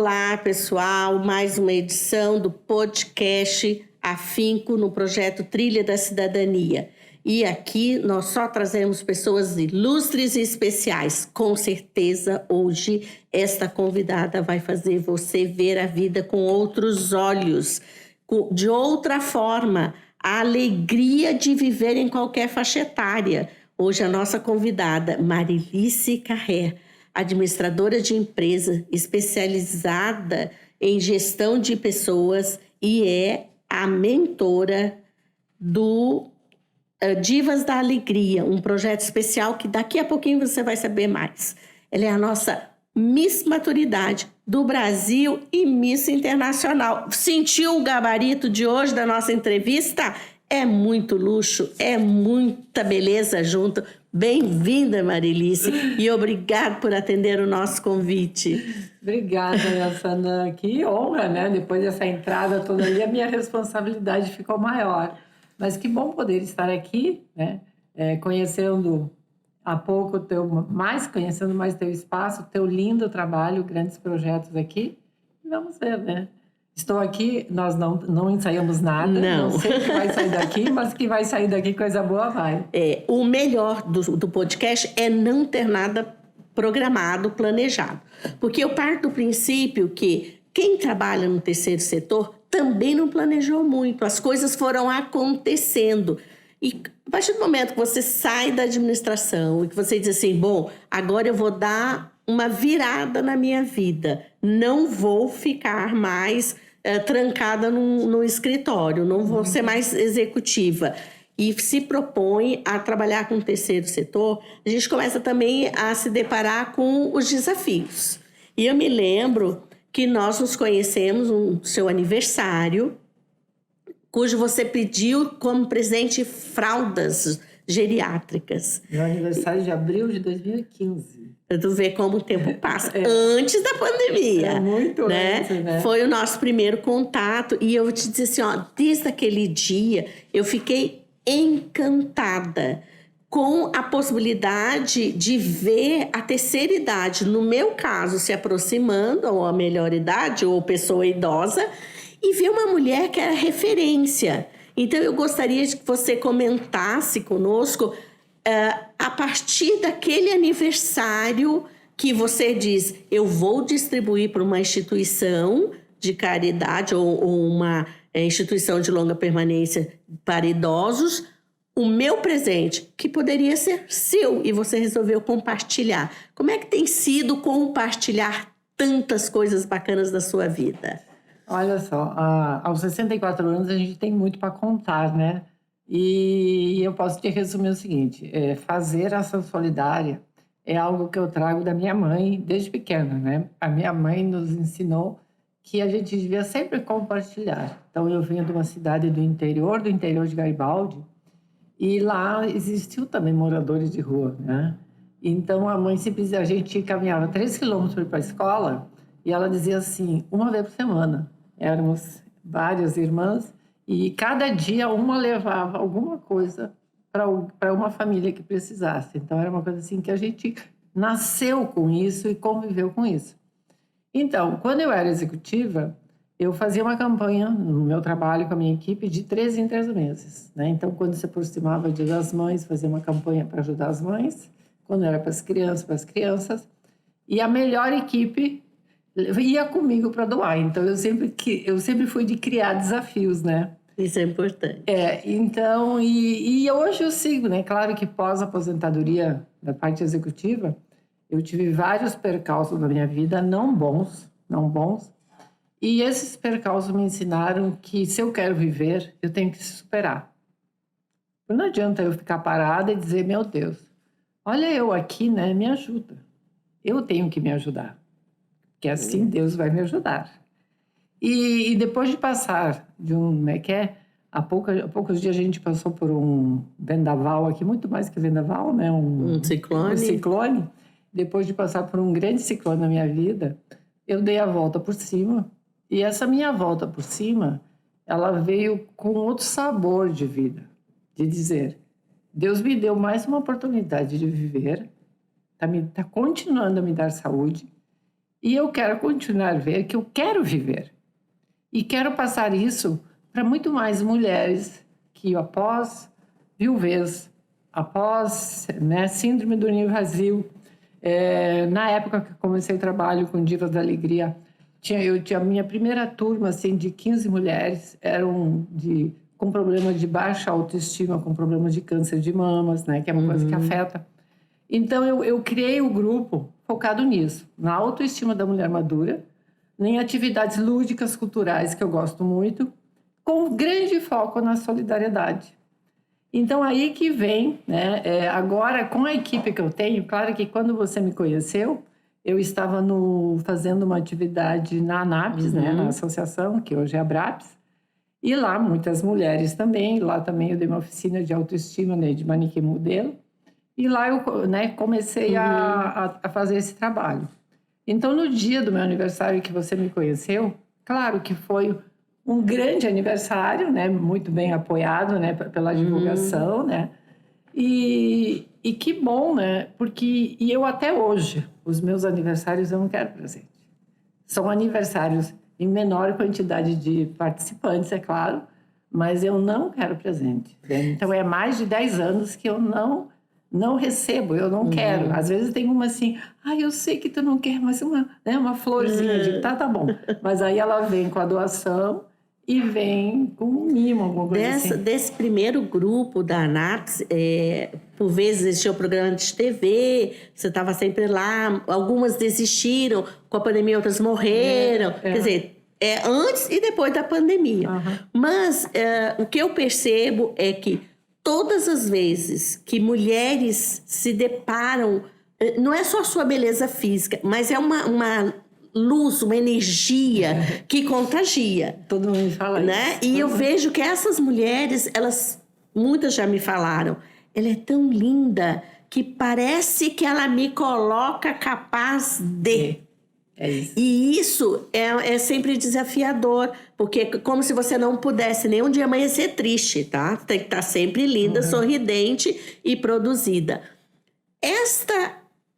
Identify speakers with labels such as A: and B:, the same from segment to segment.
A: Olá, pessoal, mais uma edição do podcast Afinco no projeto Trilha da Cidadania. E aqui nós só trazemos pessoas ilustres e especiais. Com certeza, hoje, esta convidada vai fazer você ver a vida com outros olhos, de outra forma, a alegria de viver em qualquer faixa etária. Hoje, a nossa convidada, Marilice Carré, administradora de empresa especializada em gestão de pessoas e é a mentora do Divas da Alegria, um projeto especial que daqui a pouquinho você vai saber mais. Ela é a nossa Miss Maturidade do Brasil e Miss Internacional. Sentiu o gabarito de hoje da nossa entrevista? É muito luxo, é muita beleza junto. Bem-vinda, Marilice, e obrigado por atender o nosso convite.
B: Obrigada, Sandra. Que honra, né? Depois dessa entrada toda ali, a minha responsabilidade ficou maior. Mas que bom poder estar aqui, né? Conhecendo há pouco conhecendo mais teu espaço, teu lindo trabalho, grandes projetos aqui. E vamos ver, né? Estou aqui, nós não ensaiamos nada, não sei o que vai sair daqui, mas que vai sair daqui coisa boa vai.
A: O melhor do podcast é não ter nada programado, planejado. Porque eu parto do princípio que quem trabalha no terceiro setor também não planejou muito, as coisas foram acontecendo. E a partir do momento que você sai da administração e que você diz assim, bom, agora eu vou dar uma virada na minha vida, não vou ficar mais trancada no escritório, não vou ser mais executiva, e se propõe a trabalhar com o terceiro setor, a gente começa também a se deparar com os desafios. E eu me lembro que nós nos conhecemos no seu aniversário, cujo você pediu como presente fraldas geriátricas.
B: Meu aniversário de abril de 2015.
A: Tu vê como o tempo passa. Antes da pandemia.
B: Muito antes, né?
A: Foi o nosso primeiro contato. E eu vou te dizer assim, ó, desde aquele dia, eu fiquei encantada com a possibilidade de ver a terceira idade, no meu caso, se aproximando, ou a melhor idade, ou pessoa idosa, e ver uma mulher que era referência. Então, eu gostaria que você comentasse conosco a partir daquele aniversário que você diz, eu vou distribuir para uma instituição de caridade ou uma instituição de longa permanência para idosos, o meu presente, que poderia ser seu, e você resolveu compartilhar. Como é que tem sido compartilhar tantas coisas bacanas da sua vida?
B: Olha só, aos 64 anos a gente tem muito para contar, né? E eu posso te resumir o seguinte, fazer ação solidária é algo que eu trago da minha mãe desde pequena, né? A minha mãe nos ensinou que a gente devia sempre compartilhar. Então, eu venho de uma cidade do interior de Garibaldi, e lá existiu também moradores de rua, né? Então, a mãe sempre a gente caminhava 3 quilômetros para ir para a escola, e ela dizia assim, uma vez por semana. Éramos várias irmãs, e cada dia uma levava alguma coisa para uma família que precisasse. Então, era uma coisa assim que a gente nasceu com isso e conviveu com isso. Então, quando eu era executiva, eu fazia uma campanha no meu trabalho com a minha equipe de 3 em 3 meses, né? Então, quando se aproximava o Dia das Mães, fazia uma campanha para ajudar as mães. Quando era para as crianças. E a melhor equipe ia comigo para doar. Então, eu sempre fui de criar desafios, né?
A: Isso é importante.
B: Então, e hoje eu sigo, né? Claro que pós-aposentadoria da parte executiva, eu tive vários percalços na minha vida, não bons. E esses percalços me ensinaram que se eu quero viver, eu tenho que se superar. Não adianta eu ficar parada e dizer, meu Deus, olha eu aqui, né? Me ajuda. Eu tenho que me ajudar. Porque assim Deus vai me ajudar. E depois de passar de há poucos dias a gente passou por um vendaval aqui, muito mais que vendaval, né?
A: Um ciclone.
B: Um ciclone. Depois de passar por um grande ciclone na minha vida, eu dei a volta por cima. E essa minha volta por cima, ela veio com outro sabor de vida. De dizer, Deus me deu mais uma oportunidade de viver, tá continuando a me dar saúde, E eu quero continuar a ver que eu quero viver. E quero passar isso para muito mais mulheres que após viuvez, após, né, síndrome do ninho vazio, na época que comecei o trabalho com Divas da Alegria, eu tinha a minha primeira turma assim, de 15 mulheres, eram com problema de baixa autoestima, com problemas de câncer de mamas, né, que é uma coisa que afeta. Então, eu criei o grupo focado nisso, na autoestima da mulher madura, em atividades lúdicas, culturais, que eu gosto muito, com grande foco na solidariedade. Então, aí que vem, né? Agora, com a equipe que eu tenho, claro que quando você me conheceu, eu estava fazendo uma atividade na ANAPS, né? Na associação, que hoje é a BRAPS, e lá muitas mulheres também, lá também eu dei uma oficina de autoestima, né? De manequim modelo, e lá eu, né, comecei a fazer esse trabalho. Então, no dia do meu aniversário que você me conheceu, claro que foi um grande aniversário, né? Muito bem apoiado, né? Pela divulgação, né? E que bom, né? Porque eu até hoje, os meus aniversários eu não quero presente. São aniversários em menor quantidade de participantes, é claro, mas eu não quero presente. Então, é mais de 10 anos que eu não recebo, eu não quero. Às vezes tem uma assim, eu sei que tu não quer, mas uma florzinha. Eu digo, tá bom. Mas aí ela vem com a doação e vem com um mimo, alguma coisa assim.
A: Desse primeiro grupo da ANAPS, por vezes existia o programa de TV, você estava sempre lá, algumas desistiram, com a pandemia outras morreram. Quer dizer, antes e depois da pandemia. Mas o que eu percebo é que todas as vezes que mulheres se deparam, não é só a sua beleza física, mas é uma luz, uma energia que contagia.
B: Todo mundo fala
A: né?
B: isso.
A: E eu vejo que essas mulheres, muitas já me falaram, ela é tão linda que parece que ela me coloca capaz de...
B: É isso.
A: E isso é sempre desafiador, porque é como se você não pudesse nem um dia amanhecer triste, tá? Tem que estar sempre linda, sorridente e produzida.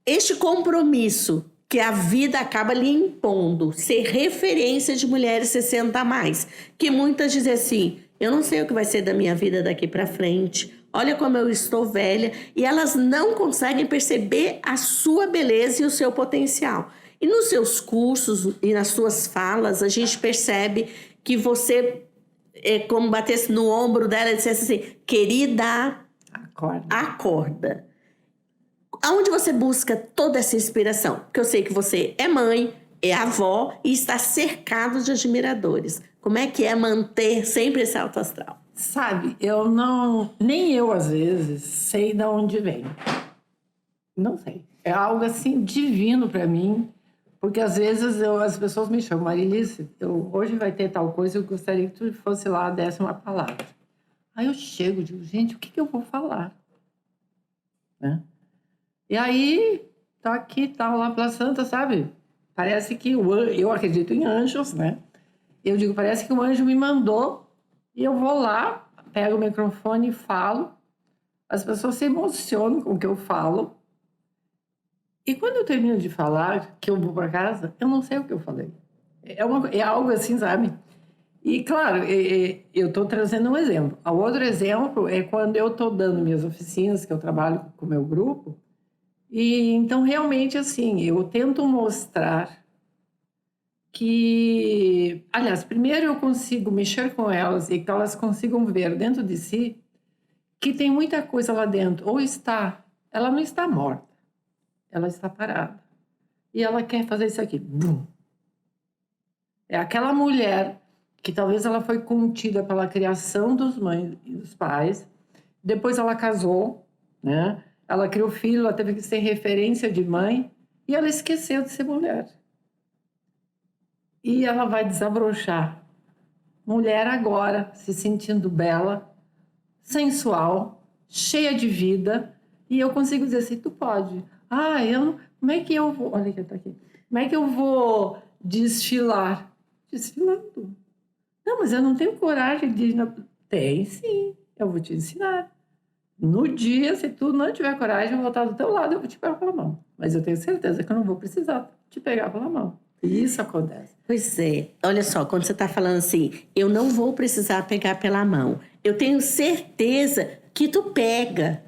A: Este compromisso que a vida acaba lhe impondo, ser referência de mulheres 60 a mais, que muitas dizem assim, eu não sei o que vai ser da minha vida daqui para frente, olha como eu estou velha, e elas não conseguem perceber a sua beleza e o seu potencial. E nos seus cursos e nas suas falas, a gente percebe que você, como batesse no ombro dela e dissesse assim, querida, acorda. Aonde você busca toda essa inspiração? Porque eu sei que você é mãe, é avó e está cercado de admiradores. Como é que é manter sempre esse alto astral?
B: Sabe, nem eu às vezes sei de onde vem. Não sei. É algo assim divino para mim, porque às vezes as pessoas me chamam, Marilice, hoje vai ter tal coisa, eu gostaria que tu fosse lá, desse uma palavra. Aí eu chego e digo, gente, o que eu vou falar? Né? E aí, tá aqui, tá lá pela Santa, sabe? Parece que eu acredito em anjos, né? Eu digo, parece que o anjo me mandou e eu vou lá, pego o microfone e falo. As pessoas se emocionam com o que eu falo. E quando eu termino de falar, que eu vou para casa, eu não sei o que eu falei. É algo assim, sabe? E, claro, eu estou trazendo um exemplo. O outro exemplo é quando eu estou dando minhas oficinas, que eu trabalho com o meu grupo. E, então, realmente, assim, eu tento mostrar que... Aliás, primeiro eu consigo mexer com elas e que elas consigam ver dentro de si que tem muita coisa lá dentro. Ela não está morta. Ela está parada. E ela quer fazer isso aqui. Bum. É aquela mulher que talvez ela foi contida pela criação dos mães e dos pais. Depois ela casou, né? Ela criou filho, ela teve que ser referência de mãe. E ela esqueceu de ser mulher. E ela vai desabrochar. Mulher agora, se sentindo bela, sensual, cheia de vida. E eu consigo dizer assim, tu pode... como é que eu vou... Olha que tá aqui. Como é que eu vou desfilar? Desfilando. Não, mas eu não tenho coragem de... Tem, sim. Eu vou te ensinar. No dia, se tu não tiver coragem, eu vou estar do teu lado, eu vou te pegar pela mão. Mas eu tenho certeza que eu não vou precisar te pegar pela mão. E isso acontece.
A: Pois é. Olha só, quando você está falando assim, eu não vou precisar pegar pela mão. Eu tenho certeza que tu pega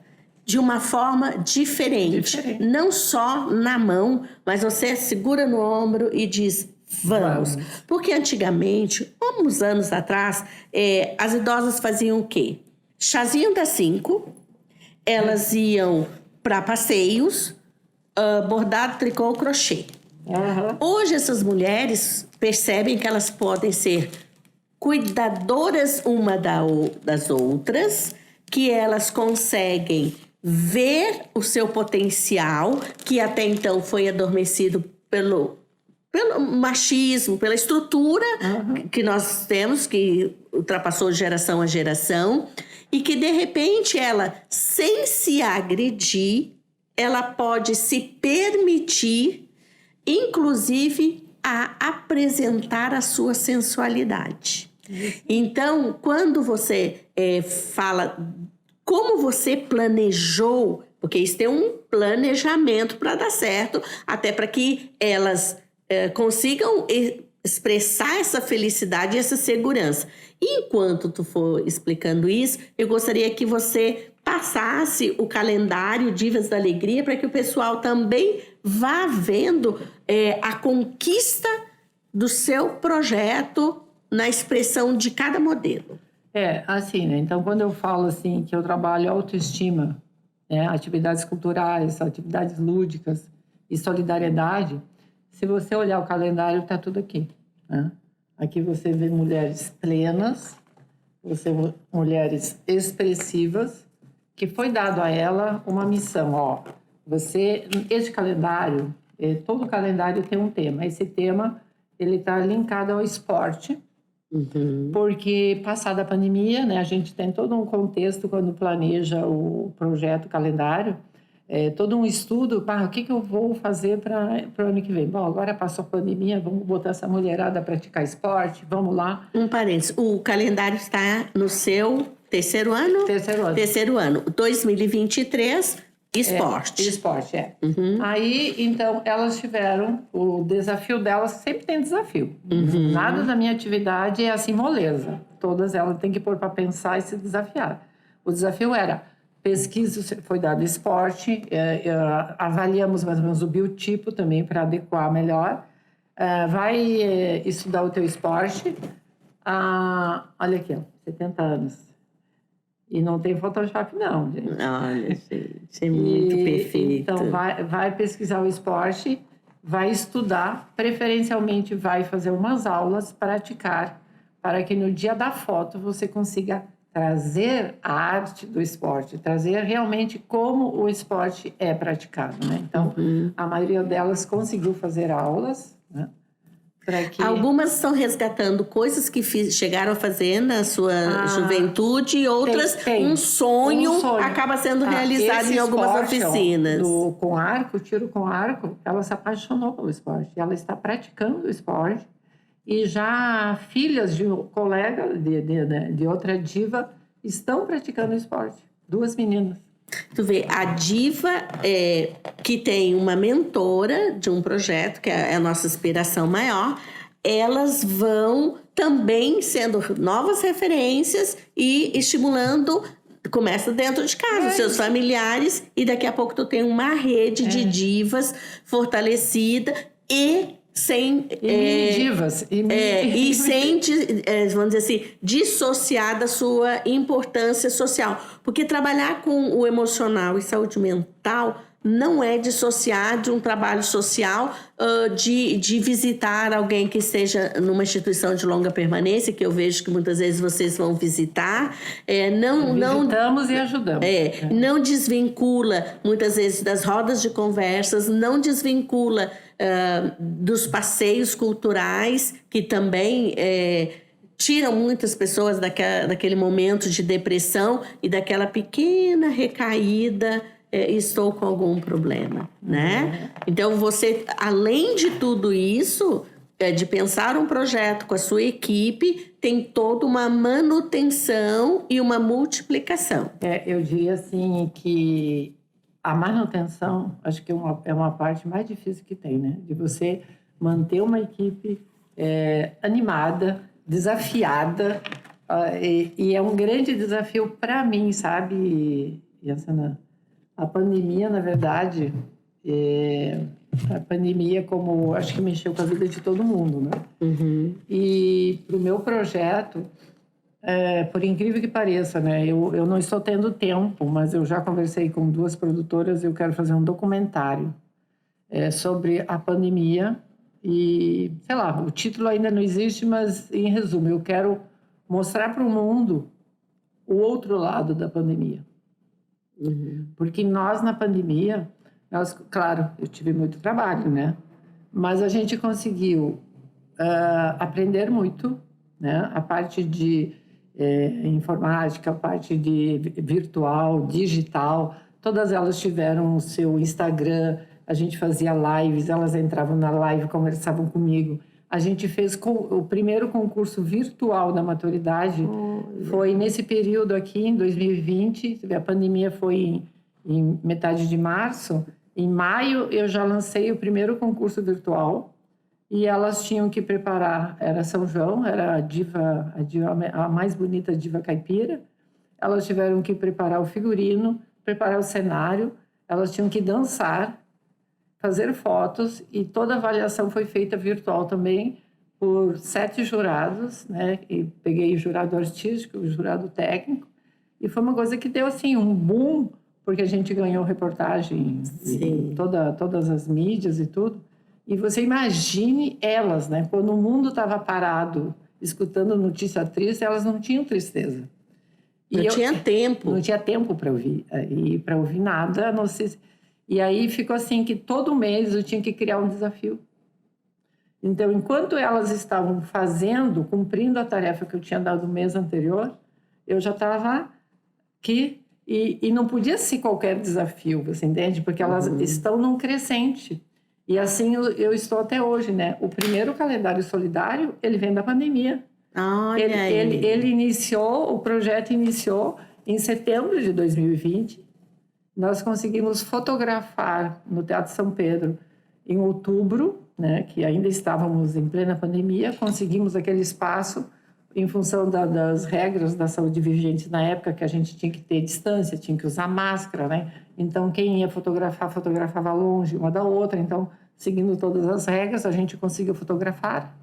A: de uma forma diferente. Não só na mão, mas você segura no ombro e diz, vamos. Porque antigamente, uns anos atrás, as idosas faziam o quê? Chazinho das 5, elas iam para passeios, bordado, tricô, crochê. Hoje essas mulheres percebem que elas podem ser cuidadoras uma das outras, que elas conseguem ver o seu potencial, que até então foi adormecido pelo machismo, pela estrutura que nós temos, que ultrapassou geração a geração, e que de repente ela, sem se agredir, ela pode se permitir, inclusive, a apresentar a sua sensualidade. Então, quando você fala como você planejou, porque isso tem um planejamento para dar certo, até para que elas consigam expressar essa felicidade e essa segurança. E enquanto tu for explicando isso, eu gostaria que você passasse o calendário Divas da Alegria para que o pessoal também vá vendo a conquista do seu projeto na expressão de cada modelo.
B: Assim, né? Então, quando eu falo assim que eu trabalho autoestima, né? Atividades culturais, atividades lúdicas e solidariedade, se você olhar o calendário, está tudo aqui, né? Aqui você vê mulheres plenas, você vê mulheres expressivas, que foi dado a ela uma missão, esse calendário, todo calendário tem um tema. Esse tema, ele está linkado ao esporte, porque passada a pandemia, né, a gente tem todo um contexto quando planeja o projeto calendário, todo um estudo, o que eu vou fazer para o ano que vem? Bom, agora passou a pandemia, vamos botar essa mulherada a praticar esporte, vamos lá.
A: Um parênteses, o calendário está no seu terceiro ano? Terceiro ano. 2023, esporte.
B: Esporte. Aí, então, elas tiveram o desafio delas, sempre tem desafio. Nada da minha atividade é assim moleza. Todas elas têm que pôr para pensar e se desafiar. O desafio era pesquisa, foi dado esporte, avaliamos mais ou menos o biotipo também para adequar melhor. Vai estudar o teu esporte. Olha aqui, 70 anos. E não tem Photoshop, não, gente.
A: Olha, gente, é muito perfeito.
B: Então, vai pesquisar o esporte, vai estudar, preferencialmente vai fazer umas aulas, praticar, para que no dia da foto você consiga trazer a arte do esporte, trazer realmente como o esporte é praticado, né? Então, a maioria delas conseguiu fazer aulas, né?
A: Algumas estão resgatando coisas que chegaram a fazer na sua juventude e outras, um sonho acaba sendo realizado em algumas oficinas.
B: Com arco, tiro com arco, ela se apaixonou pelo esporte. Ela está praticando o esporte e já filhas de um colega, de outra diva, estão praticando o esporte. 2 meninas.
A: Tu vê, a diva que tem uma mentora de um projeto, que é a nossa inspiração maior, elas vão também sendo novas referências e estimulando, começa dentro de casa, os seus familiares, e daqui a pouco tu tem uma rede de divas fortalecida e sem
B: divas
A: e sem vamos dizer assim, dissociar da sua importância social, porque trabalhar com o emocional e saúde mental não é dissociar de um trabalho social, de visitar alguém que esteja numa instituição de longa permanência, que eu vejo que muitas vezes vocês vão visitar.
B: Visitamos e ajudamos.
A: Não desvincula, muitas vezes, das rodas de conversas, não desvincula dos passeios culturais, que também tiram muitas pessoas daquele momento de depressão e daquela pequena recaída, estou com algum problema, né? Então, você, além de tudo isso, de pensar um projeto com a sua equipe, tem toda uma manutenção e uma multiplicação.
B: Eu diria assim que a manutenção, acho que é uma parte mais difícil que tem, né? De você manter uma equipe animada, desafiada, e é um grande desafio para mim, sabe, Yassana? A pandemia, na verdade, a pandemia, como acho que mexeu com a vida de todo mundo, né?
A: Uhum.
B: E para o meu projeto, por incrível que pareça, né? Eu não estou tendo tempo, mas eu já conversei com 2 produtoras e eu quero fazer um documentário sobre a pandemia. E, sei lá, o título ainda não existe, mas, em resumo, eu quero mostrar para o mundo o outro lado da pandemia.
A: Uhum.
B: Porque nós, na pandemia, claro, eu tive muito trabalho, né? Mas a gente conseguiu aprender muito, né? A parte de informática, a parte de virtual, digital, todas elas tiveram o seu Instagram, a gente fazia lives, elas entravam na live, conversavam comigo. A gente fez o primeiro concurso virtual da maturidade, foi nesse período aqui, em 2020, a pandemia foi em metade de março. Em maio, eu já lancei o primeiro concurso virtual, e elas tinham que preparar, era São João, era a mais bonita diva caipira. Elas tiveram que preparar o figurino, preparar o cenário, elas tinham que dançar, fazer fotos, e toda a avaliação foi feita virtual também por 7 jurados, né? E peguei o jurado artístico, o jurado técnico, e foi uma coisa que deu assim um boom, porque a gente ganhou reportagem em todas as mídias e tudo. E você imagine elas, né? Quando o mundo estava parado, escutando notícia triste, elas não tinham tristeza.
A: Não tinha tempo.
B: Não tinha tempo para ouvir. E para ouvir nada, não sei. E aí ficou assim que todo mês eu tinha que criar um desafio. Então, enquanto elas estavam cumprindo a tarefa que eu tinha dado no mês anterior, eu já estava aqui. E não podia ser qualquer desafio, você entende? Porque elas estão num crescente. E assim eu estou até hoje, né? O primeiro calendário solidário, ele vem da pandemia. Ele iniciou, o projeto iniciou em setembro de 2020. Nós conseguimos fotografar no Teatro São Pedro em outubro, né? Que ainda estávamos em plena pandemia. Conseguimos aquele espaço em função das regras da saúde vigentes na época, que a gente tinha que ter distância, tinha que usar máscara, né? Então, quem ia fotografar, fotografava longe uma da outra. Então, seguindo todas as regras, a gente conseguiu fotografar.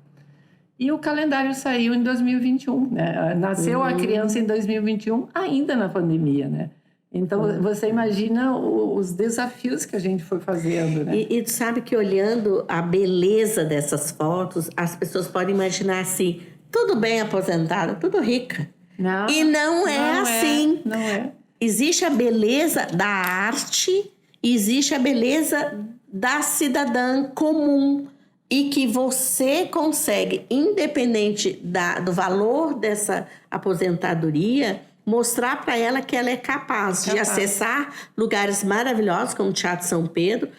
B: E o calendário saiu em 2021, né? Nasceu a criança em 2021, ainda na pandemia, né? Então, você imagina os desafios que a gente foi fazendo, né?
A: E tu sabe que olhando a beleza dessas fotos, as pessoas podem imaginar assim, tudo bem aposentada, tudo rica.
B: Não,
A: e não é assim.
B: Não é.
A: Existe a beleza da arte, existe a beleza da cidadã comum. E que você consegue, independente do valor dessa aposentadoria, mostrar para ela que ela é capaz de acessar lugares maravilhosos, como o Teatro São Pedro,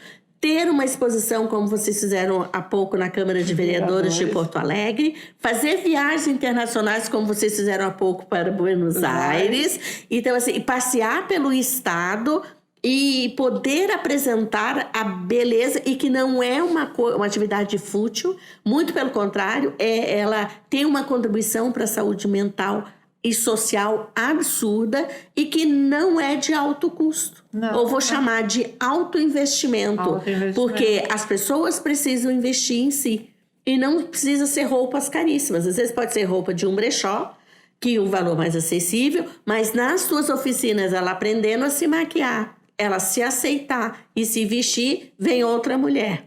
A: ter uma exposição como vocês fizeram há pouco na Câmara de Vereadores de Porto Alegre, fazer viagens internacionais como vocês fizeram há pouco para Buenos Aires, então assim, passear pelo estado e poder apresentar a beleza, e que não é uma atividade fútil, muito pelo contrário, ela tem uma contribuição para a saúde mental e social absurda, e que não é de alto custo. Ou vou chamar de alto investimento, porque as pessoas precisam investir em si. E não precisa ser roupas caríssimas. Às vezes pode ser roupa de um brechó, que o valor mais acessível, mas nas suas oficinas, ela aprendendo a se maquiar, ela se aceitar e se vestir, vem outra mulher.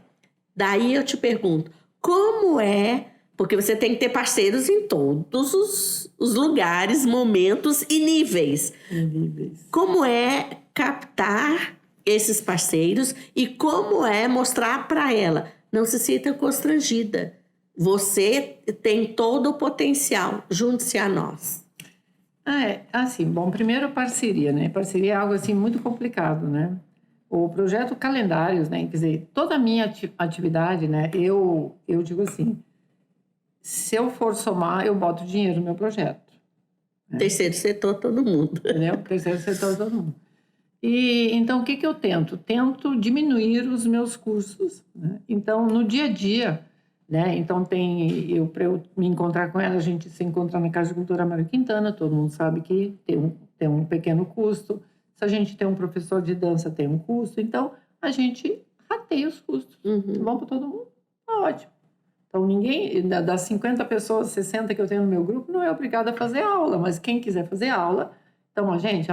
A: Daí eu te pergunto, como é... Porque você tem que ter parceiros em todos os lugares, momentos e níveis. Como é captar esses parceiros e como é mostrar para ela? Não se sinta constrangida. Você tem todo o potencial. Junte-se a nós.
B: Assim, bom, primeiro parceria, né? Parceria é algo assim muito complicado, né? O projeto Calendários, né? Quer dizer, toda a minha atividade, né? Eu digo assim, se eu for somar, eu boto dinheiro no meu projeto.
A: Né? Terceiro setor, todo mundo.
B: Entendeu? Terceiro setor, todo mundo. E então, o que eu tento? Tento diminuir os meus custos, né? Então, no dia a dia, né? Então, para eu me encontrar com ela, a gente se encontra na Casa de Cultura Mário Quintana, todo mundo sabe que tem um pequeno custo. Se a gente tem um professor de dança, tem um custo. Então, a gente rateia os custos. Bom para todo mundo? Ótimo. Então, ninguém, das 50 pessoas, 60 que eu tenho no meu grupo, não é obrigado a fazer aula, mas quem quiser fazer aula, então, a gente,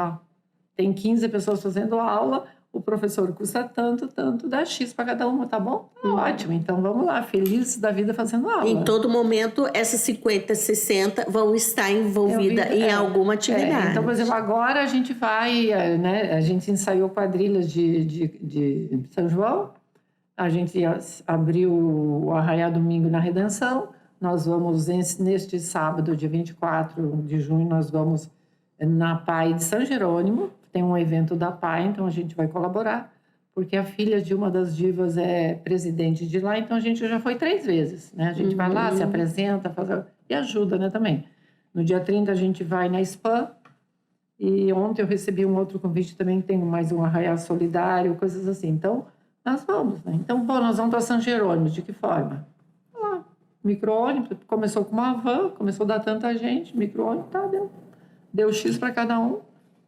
B: tem 15 pessoas fazendo aula, o professor custa tanto, dá X para cada uma, tá bom? Ótimo, então vamos lá, feliz da vida fazendo aula.
A: Em todo momento, essas 50, 60 vão estar envolvidas em alguma atividade.
B: Então, por exemplo, agora a gente vai, né, a gente ensaiou quadrilhas de São João, a gente abriu o Arraiá Domingo na Redenção, nós vamos, neste sábado, dia 24 de junho, nós vamos na PAI de São Jerônimo, tem um evento da PAI, então a gente vai colaborar, porque a filha de uma das divas é presidente de lá, então a gente já foi 3 vezes, né? A gente vai lá, se apresenta, e ajuda, né, também. No dia 30 a gente vai na SPAM, e ontem eu recebi um outro convite também, tem mais um arraial solidário, coisas assim. Então, nós vamos, né? Então, nós vamos para São Jerônimo, de que forma? Micro-ônibus, começou com uma van, começou a dar tanta gente, micro-ônibus, deu X para cada um,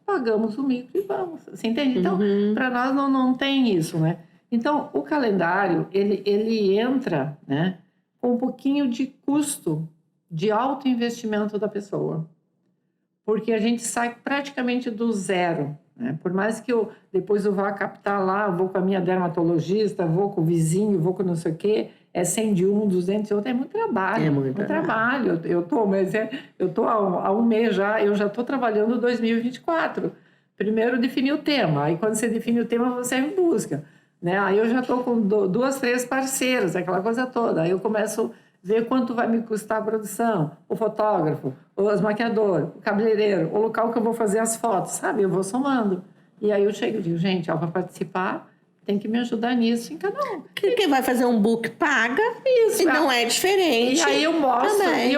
B: pagamos o micro e vamos. Você entende? Então, para nós não tem isso, né? Então, o calendário, ele entra, né, com um pouquinho de custo de alto investimento da pessoa. Porque a gente sai praticamente do zero, né? Por mais que depois eu vá captar lá, vou com a minha dermatologista, vou com o vizinho, vou com não sei o quê, 100 de um, 200 de outro, é muito trabalho. É muito trabalho. Eu tô há um mês já, eu já estou trabalhando 2024. Primeiro definir o tema, aí quando você define o tema, você em busca, né? Aí eu já estou com 2, 3 parceiros, aquela coisa toda. Aí eu começo a ver quanto vai me custar a produção, o fotógrafo, o maquiador, o cabeleireiro, o local que eu vou fazer as fotos, sabe? Eu vou somando. E aí eu chego e digo, gente, para participar, tem que me ajudar nisso em cada um.
A: Quem vai fazer um book paga, isso, e não é diferente.
B: E aí eu mostro,
A: também,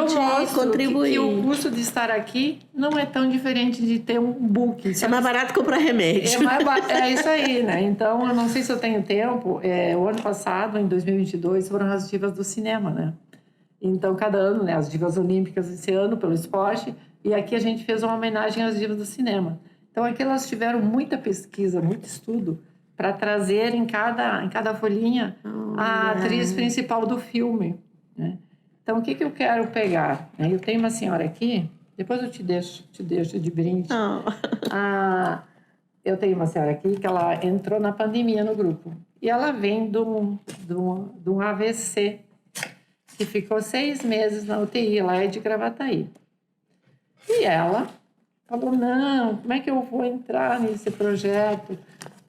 A: contribuir.
B: Que o custo de estar aqui não é tão diferente de ter um book.
A: É mais barato comprar remédio.
B: É isso aí, né? Então, eu não sei se eu tenho tempo. O ano passado, em 2022, foram as divas do cinema, né? Então, cada ano, né? As divas olímpicas esse ano, pelo esporte. E aqui a gente fez uma homenagem às divas do cinema. Então, aqui elas tiveram muita pesquisa, muito estudo, para trazer em cada folhinha a atriz principal do filme, né? Então, o que eu quero pegar? Eu tenho uma senhora aqui, depois eu te deixo de brinde. Eu tenho uma senhora aqui que ela entrou na pandemia no grupo. E ela vem de um AVC, que ficou 6 meses na UTI, ela é de Gravataí. E ela falou, não, como é que eu vou entrar nesse projeto?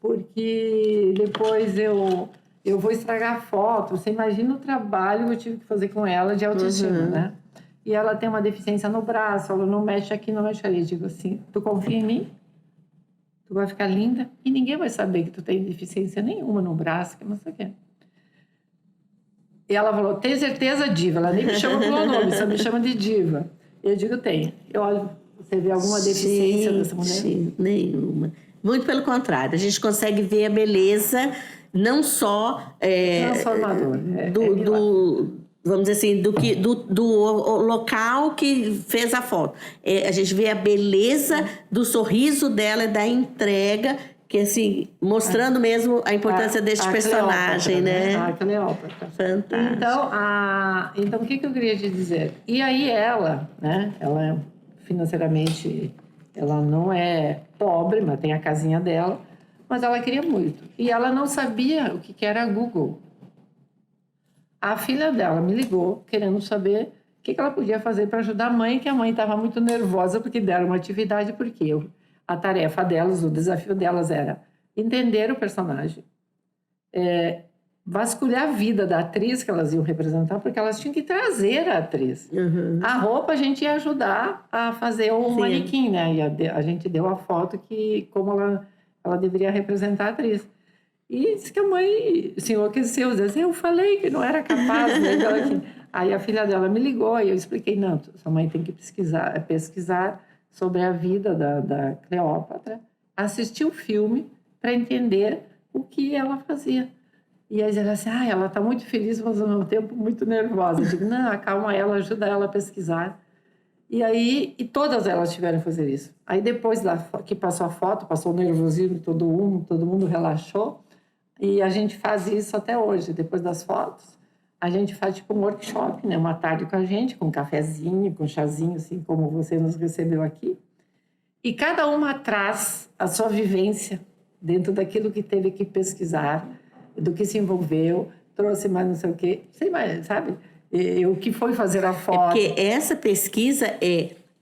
B: Porque depois eu vou estragar a foto. Você imagina o trabalho que eu tive que fazer com ela de autoestima, né? E ela tem uma deficiência no braço, ela não mexe aqui, não mexe ali. Eu digo assim, tu confia em mim? Tu vai ficar linda e ninguém vai saber que tu tem deficiência nenhuma no braço, que não sei o quê. E ela falou, tem certeza, diva? Ela nem me chama pelo nome, só me chama de diva. Eu digo, tem. Eu olho, você vê alguma deficiência dessa mulher?
A: Sim, nenhuma. Muito pelo contrário, a gente consegue ver a beleza não só
B: transformador,
A: vamos dizer assim, do local que fez a foto. A gente vê a beleza do sorriso dela, da entrega, que assim, mostrando mesmo a importância deste personagem, né?
B: A Cleópatra.
A: Fantástico.
B: Então, o que eu queria te dizer? E aí ela, né? Ela financeiramente, ela não é pobre, mas tem a casinha dela, mas ela queria muito. E ela não sabia o que era Google. A filha dela me ligou, querendo saber o que ela podia fazer para ajudar a mãe, que a mãe estava muito nervosa porque deram uma atividade, porque a tarefa delas, o desafio delas era entender o personagem, vasculhar a vida da atriz que elas iam representar, porque elas tinham que trazer a atriz. A roupa a gente ia ajudar a fazer o manequim, né? E a gente deu a foto como ela deveria representar a atriz. E disse que a mãe se enlouqueceu, disse assim, eu falei que não era capaz. Né? Aí a filha dela me ligou e eu expliquei, não, sua mãe tem que pesquisar sobre a vida da Cleópatra. assistir o filme para entender o que ela fazia. E aí ela assim, ela está muito feliz, mas ao mesmo tempo muito nervosa. Eu digo, não, acalma ela, ajuda ela a pesquisar. E todas elas tiveram que fazer isso. Aí depois que passou a foto, passou o nervosismo de todo mundo relaxou. E a gente faz isso até hoje, depois das fotos. A gente faz tipo um workshop, né? Uma tarde com a gente, com um cafezinho, com um chazinho, assim como você nos recebeu aqui. E cada uma traz a sua vivência dentro daquilo que teve que pesquisar, do que se envolveu, trouxe mais não sei o quê, sei mais, sabe? O que foi fazer a foto.
A: Porque essa pesquisa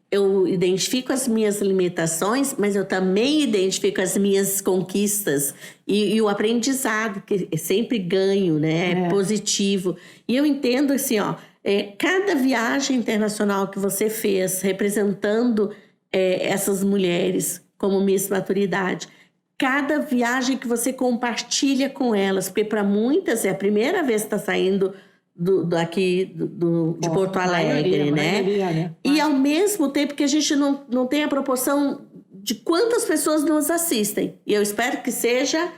A: eu identifico as minhas limitações, mas eu também identifico as minhas conquistas e o aprendizado, que sempre ganho, né? É positivo. E eu entendo assim, cada viagem internacional que você fez, representando essas mulheres como Miss Maturidade, cada viagem que você compartilha com elas, porque para muitas é a primeira vez que está saindo de Porto Alegre, né? E ao mesmo tempo que a gente não tem a proporção de quantas pessoas nos assistem. E eu espero que seja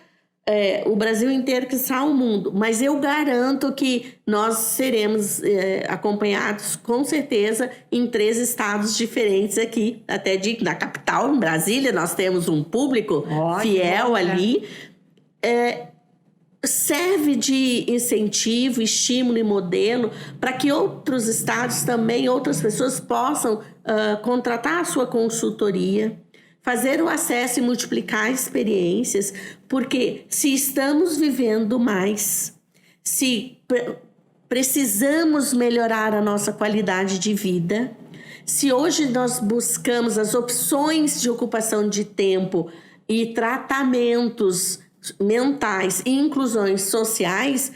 A: o Brasil inteiro, que está o mundo. Mas eu garanto que nós seremos acompanhados, com certeza, em 3 estados diferentes aqui, até da capital, em Brasília, nós temos um público fiel ali. Serve de incentivo, estímulo e modelo para que outros estados também, outras pessoas possam contratar a sua consultoria, fazer o acesso e multiplicar experiências, porque se estamos vivendo mais, se precisamos melhorar a nossa qualidade de vida, se hoje nós buscamos as opções de ocupação de tempo e tratamentos mentais e inclusões sociais,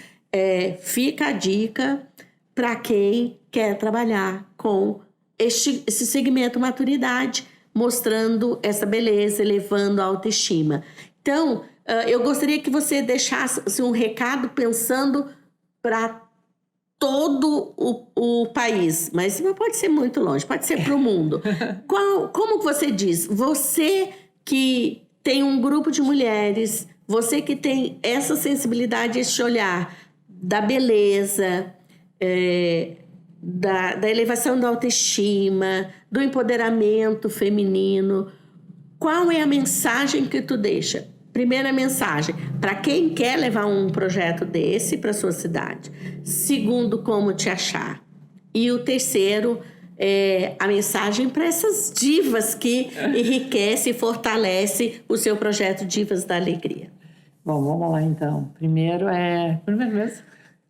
A: fica a dica para quem quer trabalhar com esse segmento maturidade, mostrando essa beleza, elevando a autoestima. Então, eu gostaria que você deixasse um recado pensando para todo o país, mas não pode ser muito longe, pode ser para o mundo. Como você diz? Você que tem um grupo de mulheres, você que tem essa sensibilidade, esse olhar da beleza, da elevação da autoestima, do empoderamento feminino, qual é a mensagem que tu deixa? Primeira mensagem, para quem quer levar um projeto desse para sua cidade. Segundo, como te achar. E o terceiro, a mensagem para essas divas que enriquece e fortalece o seu projeto Divas da Alegria.
B: Bom, vamos lá então. Primeiro mesmo.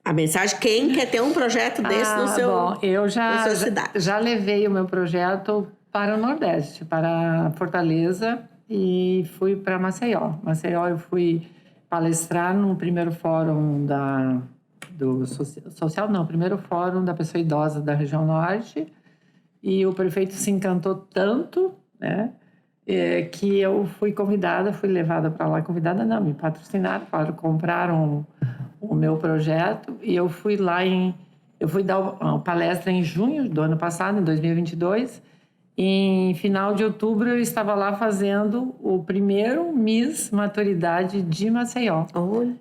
A: A mensagem, quem quer ter um projeto desse no seu
B: eu
A: na sua cidade.
B: já levei o meu projeto para o Nordeste, para Fortaleza, e fui para Maceió. Maceió eu fui palestrar no primeiro fórum primeiro fórum da pessoa idosa da região Norte, e o prefeito se encantou tanto, né, que eu fui levada para lá, me patrocinaram, compraram o meu projeto, e eu fui dar uma palestra em junho do ano passado, em 2022, em final de outubro eu estava lá fazendo o primeiro Miss Maturidade de Maceió.
A: Olha!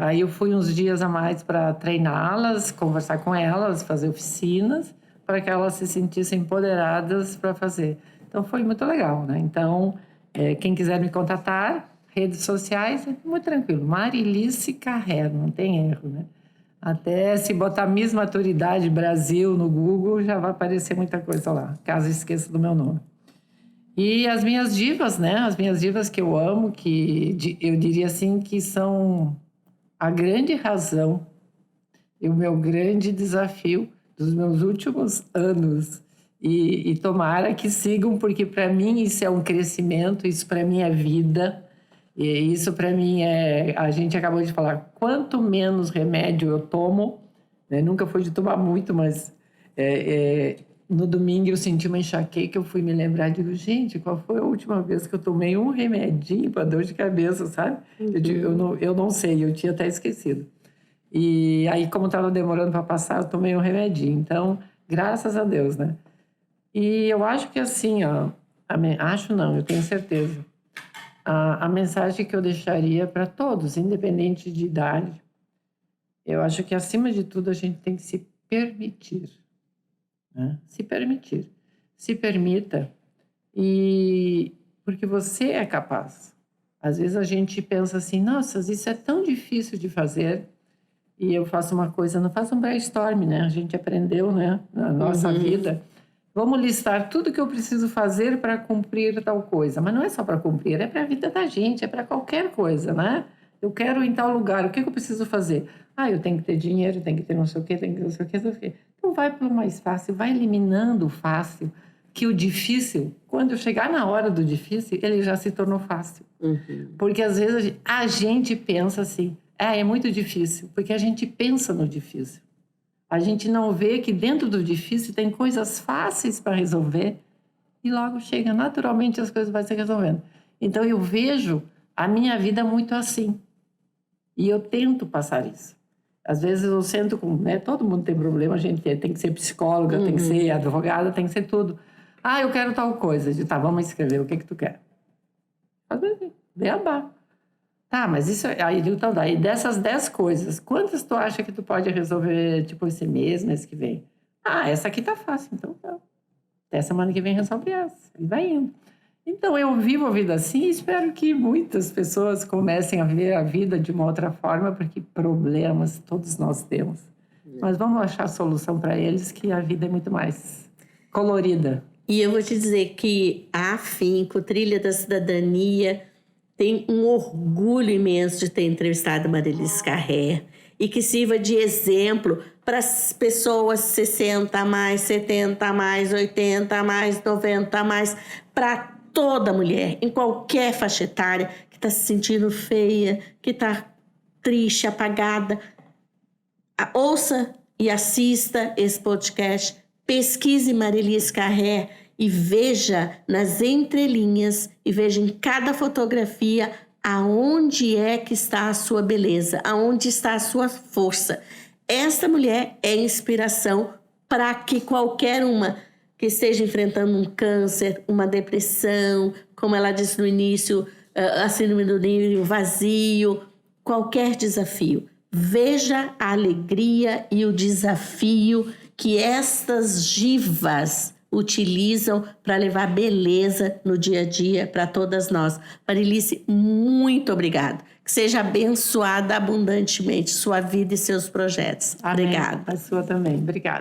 B: Aí eu fui uns dias a mais para treiná-las, conversar com elas, fazer oficinas, para que elas se sentissem empoderadas para fazer. Então, foi muito legal, né? Então, quem quiser me contatar, redes sociais, é muito tranquilo. Marilice Carré, não tem erro, né? Até se botar Miss Maturidade Brasil no Google, já vai aparecer muita coisa lá, caso esqueça do meu nome. E as minhas divas, né? As minhas divas que eu amo, que eu diria assim, que são a grande razão e o meu grande desafio dos meus últimos anos. E tomara que sigam, porque para mim isso é um crescimento, isso para mim é vida. E isso para mim a gente acabou de falar, quanto menos remédio eu tomo, né? Nunca fui de tomar muito, mas no domingo eu senti uma enxaqueca, eu fui me lembrar, digo, gente, qual foi a última vez que eu tomei um remedinho para dor de cabeça, sabe? Uhum. Eu não sei, eu tinha até esquecido. E aí, como estava demorando para passar, eu tomei um remedinho. Então, graças a Deus, né? E eu acho que assim, eu tenho certeza. A mensagem que eu deixaria para todos, independente de idade, eu acho que, acima de tudo, a gente tem que se permitir, né? Se permitir. Se permita, e porque você é capaz. Às vezes a gente pensa assim, nossa, isso é tão difícil de fazer, e eu faço uma coisa, não faço um brainstorm, né? A gente aprendeu, né, na nossa vida. Vamos listar tudo que eu preciso fazer para cumprir tal coisa. Mas não é só para cumprir, é para a vida da gente, é para qualquer coisa, né? Eu quero ir em tal lugar, o que eu preciso fazer? Eu tenho que ter dinheiro, tenho que ter não sei o quê, tenho que ter não sei o quê, não sei o quê. Então vai para o mais fácil, vai eliminando o fácil, que o difícil, quando eu chegar na hora do difícil, ele já se tornou fácil. Porque às vezes a gente pensa assim, é muito difícil, porque a gente pensa no difícil. A gente não vê que dentro do difícil tem coisas fáceis para resolver e logo chega, naturalmente as coisas vão se resolvendo. Então eu vejo a minha vida muito assim e eu tento passar isso. Às vezes eu sento com, né, todo mundo tem problema, a gente tem que ser psicóloga, tem que ser advogada, tem que ser tudo. Eu quero tal coisa. Tá, vamos escrever, o que tu quer? Beabá. Tá, mas isso aí, então, daí dessas 10 coisas, quantas tu acha que tu pode resolver, tipo, esse mês que vem? Essa aqui tá fácil, então tá. Até semana que vem resolve essa. E vai indo. Então, eu vivo a vida assim e espero que muitas pessoas comecem a ver a vida de uma outra forma, porque problemas todos nós temos. Mas vamos achar solução para eles, que a vida é muito mais colorida.
A: E eu vou te dizer que a Afinco, Trilha da Cidadania, tem um orgulho imenso de ter entrevistado Marilis Carré e que sirva de exemplo para as pessoas 60 a mais, 70 a mais, 80 a mais, 90 a mais, para toda mulher, em qualquer faixa etária, que está se sentindo feia, que está triste, apagada. Ouça e assista esse podcast, pesquise Marilis Carré e veja nas entrelinhas e veja em cada fotografia aonde é que está a sua beleza, aonde está a sua força. Esta mulher é inspiração para que qualquer uma que esteja enfrentando um câncer, uma depressão, como ela disse no início, a síndrome do ninho vazio, qualquer desafio. Veja a alegria e o desafio que estas divas utilizam para levar beleza no dia a dia para todas nós. Marilice, muito obrigada. Que seja abençoada abundantemente sua vida e seus projetos.
B: Amém.
A: Obrigada.
B: A sua também. Obrigada.